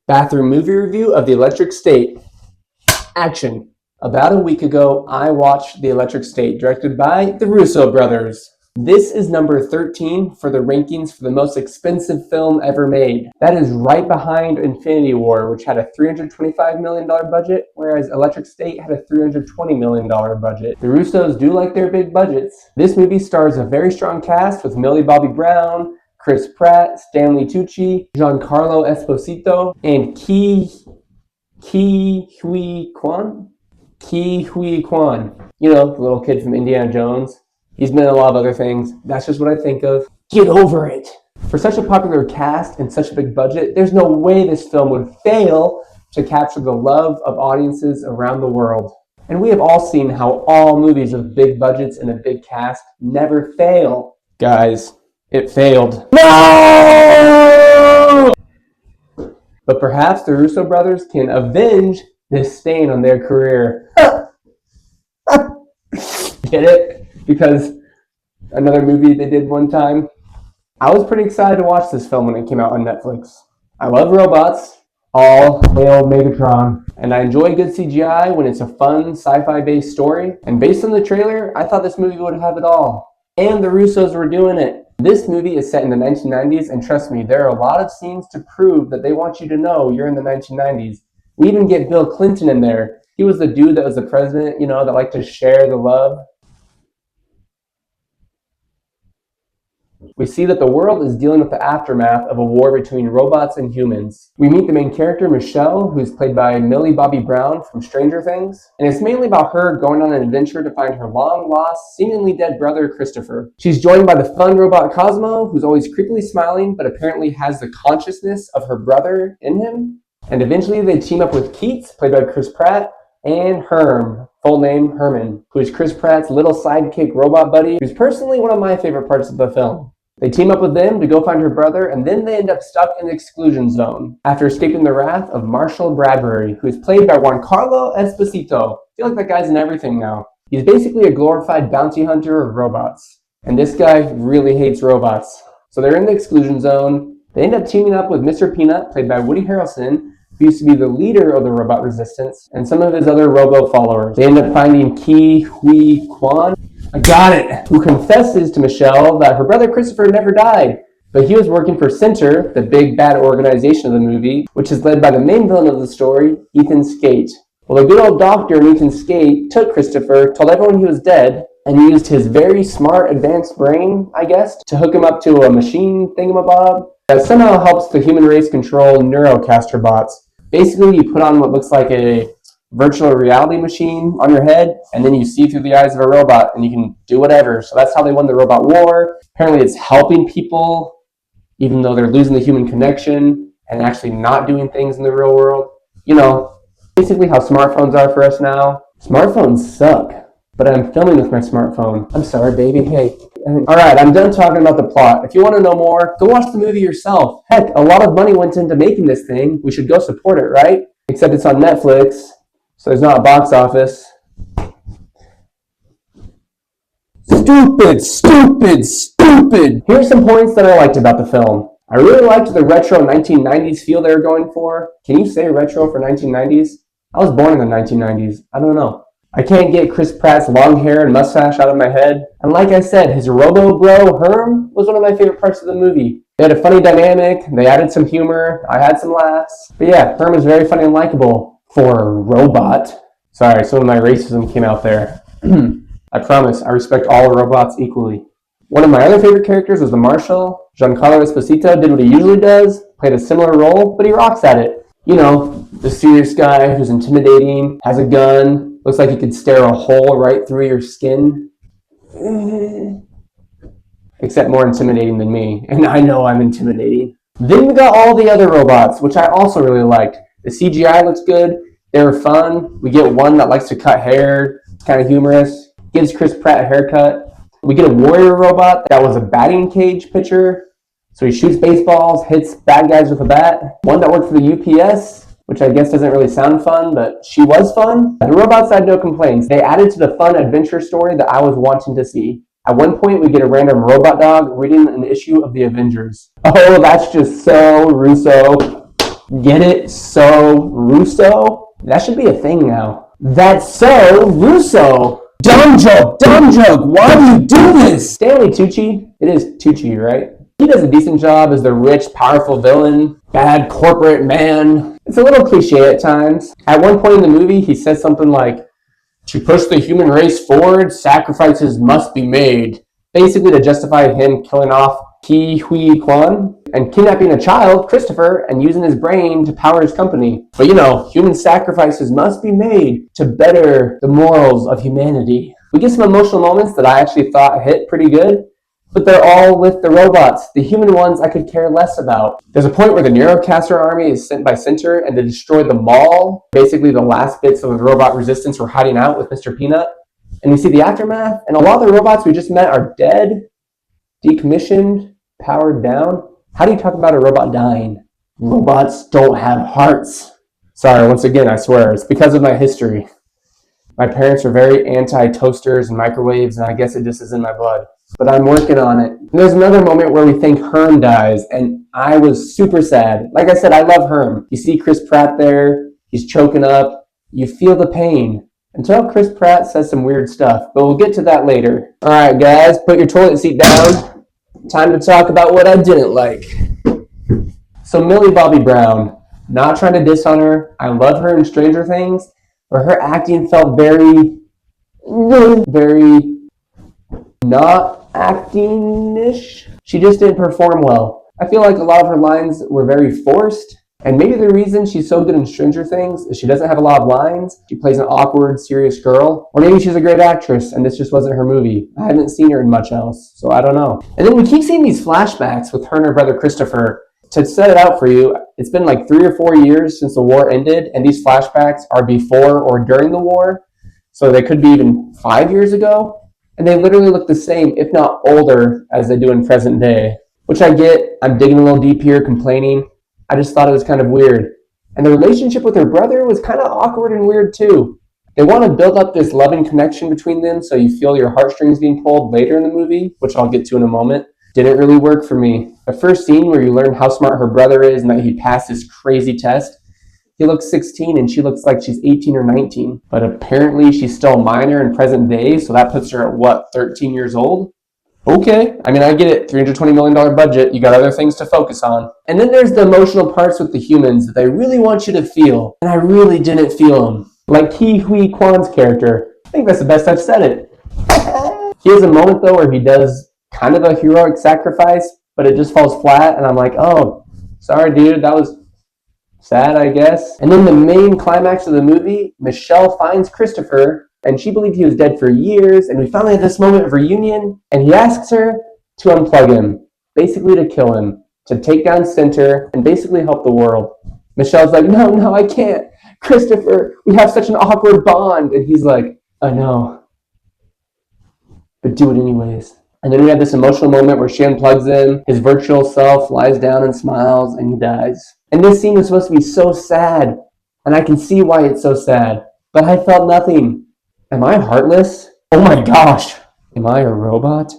Bathroom movie review of The Electric State. Action. About a week ago, I watched The Electric State, directed by the Russo Brothers. This is number 13 for the rankings for the most expensive film ever made. That is right behind Infinity War, which had a $325 million budget, whereas Electric State had a $320 million budget. The Russos do like their big budgets. This movie stars a very strong cast with Millie Bobby Brown, Chris Pratt, Stanley Tucci, Giancarlo Esposito, and Ke Huy Quan. You know, the little kid from Indiana Jones. He's been in a lot of other things. That's just what I think of. Get over it. For such a popular cast and such a big budget, there's no way this film would fail to capture the love of audiences around the world. And we have all seen how all movies with big budgets and a big cast never fail. Guys, it failed. No! But perhaps the Russo brothers can avenge this stain on their career. Get it? Because another movie they did one time. I was pretty excited to watch this film when it came out on Netflix. I love robots. All hail Megatron. And I enjoy good CGI when it's a fun sci-fi based story. And based on the trailer, I thought this movie would have it all. And the Russos were doing it. This movie is set in the 1990s, and trust me, there are a lot of scenes to prove that they want you to know you're in the 1990s. We even get Bill Clinton in there. He was the dude that was the president, you know, that liked to share the love. We see that the world is dealing with the aftermath of a war between robots and humans. We meet the main character, Michelle, who's played by Millie Bobby Brown from Stranger Things. And it's mainly about her going on an adventure to find her long-lost, seemingly dead brother, Christopher. She's joined by the fun robot Cosmo, who's always creepily smiling, but apparently has the consciousness of her brother in him. And eventually they team up with Keats, played by Chris Pratt, and Herm, full name Herman, who is Chris Pratt's little sidekick robot buddy, who's personally one of my favorite parts of the film. They team up with them to go find her brother, and then they end up stuck in the exclusion zone after escaping the wrath of Marshall Bradbury, who is played by Giancarlo Esposito. I feel like that guy's in everything now. He's basically a glorified bounty hunter of robots. And this guy really hates robots. So they're in the exclusion zone. They end up teaming up with Mr. Peanut, played by Woody Harrelson, who used to be the leader of the robot resistance, and some of his other robo followers. They end up finding Ke Huy Quan, I got it, who confesses to Michelle that her brother Christopher never died, but he was working for Center, the big bad organization of the movie, which is led by the main villain of the story, Ethan Skate. Well, the good old doctor in Ethan Skate took Christopher, told everyone he was dead, and used his very smart advanced brain, I guess, to hook him up to a machine thingamabob that somehow helps the human race control neurocaster bots. Basically, you put on what looks like a virtual reality machine on your head, and then you see through the eyes of a robot, and you can do whatever. So that's how they won the robot war. Apparently it's helping people, even though they're losing the human connection, and actually not doing things in the real world. You know, basically how smartphones are for us now. Smartphones suck, but I'm filming with my smartphone. I'm sorry, baby. Hey. Alright, I'm done talking about the plot. If you want to know more, go watch the movie yourself. Heck, a lot of money went into making this thing. We should go support it, right? Except it's on Netflix, so there's not a box office. Stupid! Here's some points that I liked about the film. I really liked the retro 1990s feel they were going for. Can you say retro for 1990s? I was born in the 1990s. I don't know. I can't get Chris Pratt's long hair and mustache out of my head. And like I said, his robo-bro, Herm, was one of my favorite parts of the movie. They had a funny dynamic, they added some humor, I had some laughs. But yeah, Herm is very funny and likable for a robot. Sorry, some of my racism came out there. I promise, I respect all robots equally. One of my other favorite characters was the Marshal. Giancarlo Esposito did what he usually does, played a similar role, but he rocks at it. You know, the serious guy who's intimidating, has a gun, looks like he could stare a hole right through your skin. Except more intimidating than me. And I know I'm intimidating. Then we got all the other robots, which I also really liked. The CGI looks good. They were fun. We get one that likes to cut hair. It's kind of humorous. Gives Chris Pratt a haircut. We get a warrior robot that was a batting cage pitcher. So he shoots baseballs, hits bad guys with a bat. One that worked for the UPS, which I guess doesn't really sound fun, but she was fun. The robots had no complaints. They added to the fun adventure story that I was wanting to see. At one point, we get a random robot dog reading an issue of the Avengers. Oh, that's just so Russo. Get it? So Russo? That should be a thing now. That's so Russo! Dumb joke! Dumb joke! Why do you do this? Stanley Tucci? It is Tucci, right? He does a decent job as the rich, powerful villain, bad corporate man. It's a little cliche at times. At one point in the movie, he says something like, "To push the human race forward, sacrifices must be made." Basically to justify him killing off Ke Huy Quan and kidnapping a child, Christopher, and using his brain to power his company. But human sacrifices must be made to better the morals of humanity. We get some emotional moments that I actually thought hit pretty good, but they're all with the robots. The human ones I could care less about. There's a point where the Neurocaster army is sent by Center and to destroy the mall. Basically the last bits of the robot resistance were hiding out with Mr. Peanut. And we see the aftermath, and a lot of the robots we just met are dead, decommissioned, powered down. How do you talk about a robot dying? Robots don't have hearts. Sorry, once again, I swear, it's because of my history. My parents are very anti-toasters and microwaves, and I guess it just is in my blood. But I'm working on it. And there's another moment where we think Herm dies, and I was super sad. Like I said, I love Herm. You see Chris Pratt there, he's choking up, you feel the pain. Until Chris Pratt says some weird stuff, but we'll get to that later. Alright guys, put your toilet seat down. Time to talk about what I didn't like. So Millie Bobby Brown, not trying to diss on her. I love her in Stranger Things, but her acting felt very not acting-ish. She just didn't perform well. I feel like a lot of her lines were very forced. And maybe the reason she's so good in Stranger Things is she doesn't have a lot of lines. She plays an awkward, serious girl. Or maybe she's a great actress and this just wasn't her movie. I haven't seen her in much else, so I don't know. And then we keep seeing these flashbacks with her and her brother Christopher. To set it out for you, it's been like 3 or 4 years since the war ended, and these flashbacks are before or during the war. So they could be even 5 years ago. And they literally look the same, if not older, as they do in present day. Which I get. I'm digging a little deep here, complaining. I just thought it was kind of weird. And the relationship with her brother was kind of awkward and weird too. They want to build up this loving connection between them so you feel your heartstrings being pulled later in the movie, which I'll get to in a moment. Didn't really work for me. The first scene where you learn how smart her brother is and that he passed this crazy test, he looks 16 and she looks like she's 18 or 19. But apparently she's still a minor in present day, so that puts her at 13 years old? Okay, I mean, I get it, $320 million budget, you got other things to focus on. And then there's the emotional parts with the humans that they really want you to feel, and I really didn't feel them. Like Ke Huy Quan's character. I think that's the best I've said it. He has a moment though where he does kind of a heroic sacrifice, but it just falls flat, and I'm like, oh, sorry dude, that was sad, I guess. And then the main climax of the movie, Michelle finds Christopher, and she believed he was dead for years, and we finally had this moment of reunion, and he asks her to unplug him, basically to kill him, to take down Center, and basically help the world. Michelle's like, no, I can't. Christopher, we have such an awkward bond. And he's like, I know, but do it anyways. And then we have this emotional moment where she unplugs him, his virtual self lies down and smiles, and he dies. And this scene was supposed to be so sad, and I can see why it's so sad, but I felt nothing. Am I heartless? Oh my gosh. Am I a robot?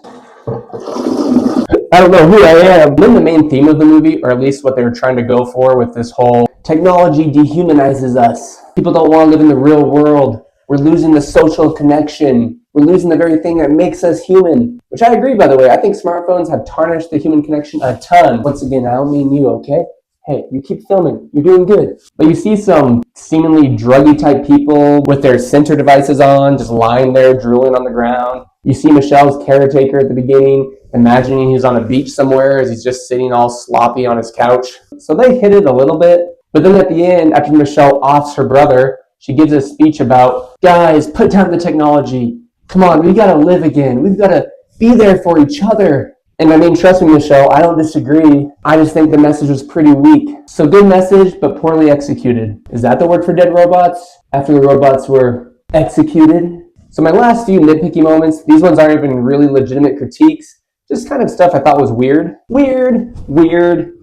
I don't know who I am. Then the main theme of the movie, or at least what they were trying to go for with this whole technology dehumanizes us. People don't want to live in the real world. We're losing the social connection. We're losing the very thing that makes us human. Which I agree, by the way. I think smartphones have tarnished the human connection a ton. Once again, I don't mean you, okay? Hey, you keep filming. You're doing good. But you see some seemingly druggy type people with their Center devices on, just lying there drooling on the ground. You see Michelle's caretaker at the beginning, imagining he's on a beach somewhere as he's just sitting all sloppy on his couch. So they hit it a little bit. But then at the end, after Michelle offs her brother, she gives a speech about, guys, put down the technology. Come on, we gotta live again. We've gotta be there for each other. And I mean, trust me, Michelle, I don't disagree. I just think the message was pretty weak. So good message, but poorly executed. Is that the word for dead robots? After the robots were executed? So my last few nitpicky moments, these ones aren't even really legitimate critiques. Just kind of stuff I thought was weird. Weird.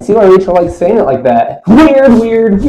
See why Rachel likes saying it like that? Weird.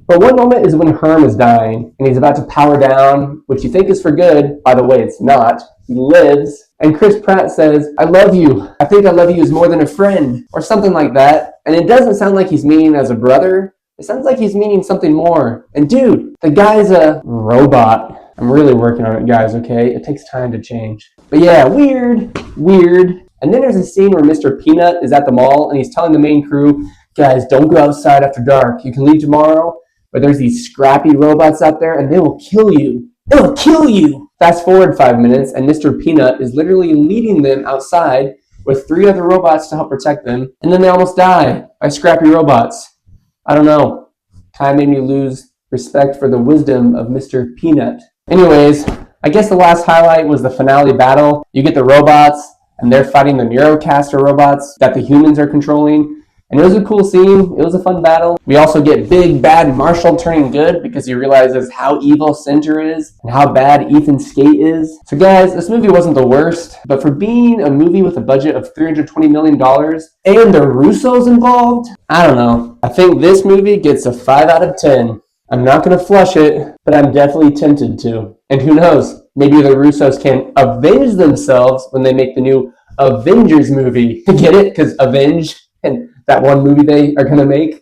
But one moment is when Herm is dying, and he's about to power down, which you think is for good. By the way, it's not. he lives. And Chris Pratt says, I love you. I think I love you as more than a friend, or something like that. And it doesn't sound like he's meaning as a brother. It sounds like he's meaning something more. And dude, the guy's a robot. I'm really working on it, guys, okay? It takes time to change. But yeah, weird. And then there's a scene where Mr. Peanut is at the mall and he's telling the main crew, guys, don't go outside after dark. You can leave tomorrow, but there's these scrappy robots out there and they will kill you. They'll kill you. Fast forward 5 minutes and Mr. Peanut is literally leading them outside with 3 other robots to help protect them. And then they almost die by scrappy robots. I don't know. Kind of made me lose respect for the wisdom of Mr. Peanut. Anyways, I guess the last highlight was the finale battle. You get the robots and they're fighting the Neurocaster robots that the humans are controlling. And it was a cool scene. It was a fun battle. We also get big bad Marshall turning good because he realizes how evil Cinder is and how bad Ethan Skate is. So guys, this movie wasn't the worst, but for being a movie with a budget of $320 million and the Russos involved, I don't know. I think this movie gets a 5 out of 10. I'm not going to flush it, but I'm definitely tempted to. And who knows, maybe the Russos can avenge themselves when they make the new Avengers movie. Get it? Because avenge and that one movie they are going to make.